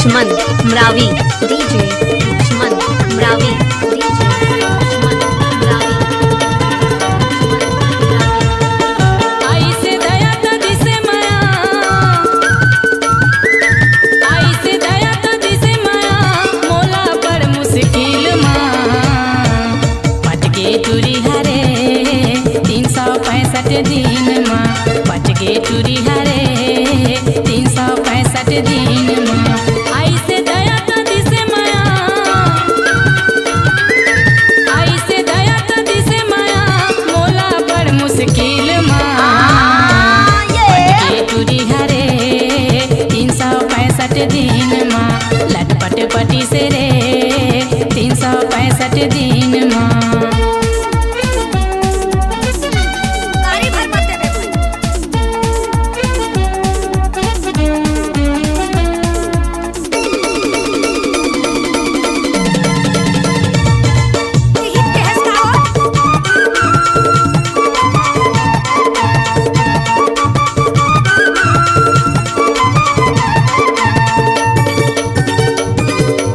Lakshman Maravi DJ Laxman Maravi DJ Laxman Maravi. आई से दया तो दिसे माया, आई से दया तो दिसे माया, मोला बड़ मुश्किल माँ पटके टूरी हरे 365 दिन माँ, पटके टूरी हरे 365 दिन माँ। आई से दया तो दिसे माया, आई से दया तो दिसे माया, मोला बड़ मुश्किल माँ पटके टूरी हरे 365 दिन माँ, लटपट पटी से रे 365 दिन माँ।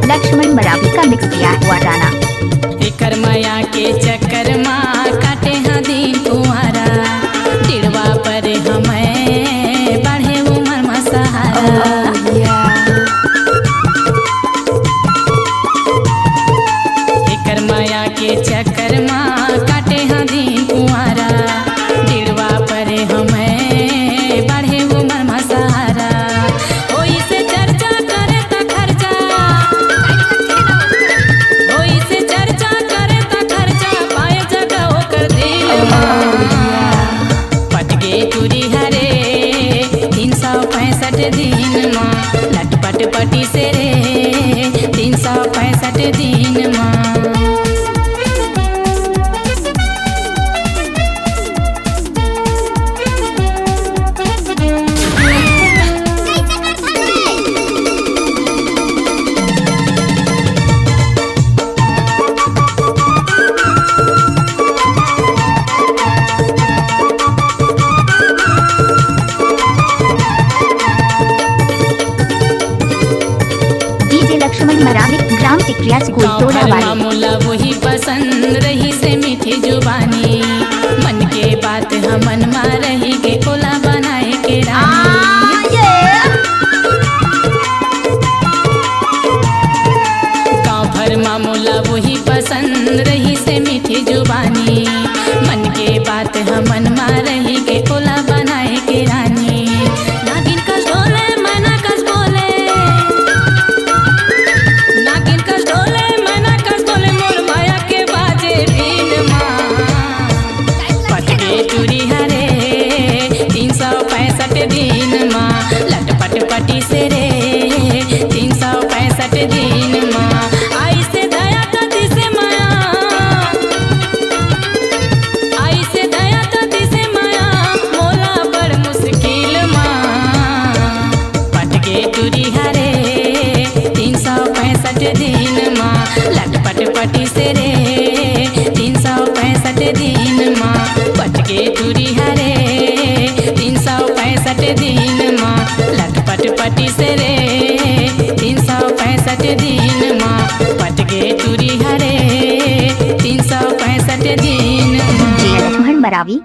लक्ष्मण मरावी का मिक्स किया हुआ गाना। एकर माया के चक्कर माँ काटे हाँ दिन कुंवारा, टिड़वा पर हमें बढ़े उमर में सहारा। एकर माया के चक्कर माँ काटे हाँ दिन कुंवारा, टिड़वा पर हमें बढ़े उमर में सहारा। ओई से चर्चा करे ता खर्चा, ओई से चर्चा करे ता खर्चा, पाए जगह होकर दिल माँ पटके टूरी हरे 365 दिन माँ, लटपट पटी से रे 365 दिन माँ। DJ Laxman Maravi gram Tikaria school टोला वाले। मामूला वही पसंद रही से मीठी जुबानी, मन के बात हमन मा रही के कोला बनाए के रानी। गाँव भर मामूला वही पसंद रही से मीठी जुबानी, मन के बात हमन मा रही के कोला बनाए के रानी। नागिन कस ढोले मैना कस बोले, नागिन कस ढोले मैना कस बोले, मोर माया के बाजे बीन माँ पटके टूरी हरे 365 दिन माँ, लटपट पटी से रे 365 दिन माँ। आई से दया तो दिसे माया, आई से दया तो दिसे माया, मोला बड़ मुश्किल माँ पटके टूरी हरे 365 दिन माँ, लटपट पटी से रे 365 दिन माँ, पटके टूरी हरे 365 दिन माँ, लटपट पटी से रे 365 दिन माँ, पटके टूरी हरे 365 दिन माँ। डीजे लक्ष्मण मरावी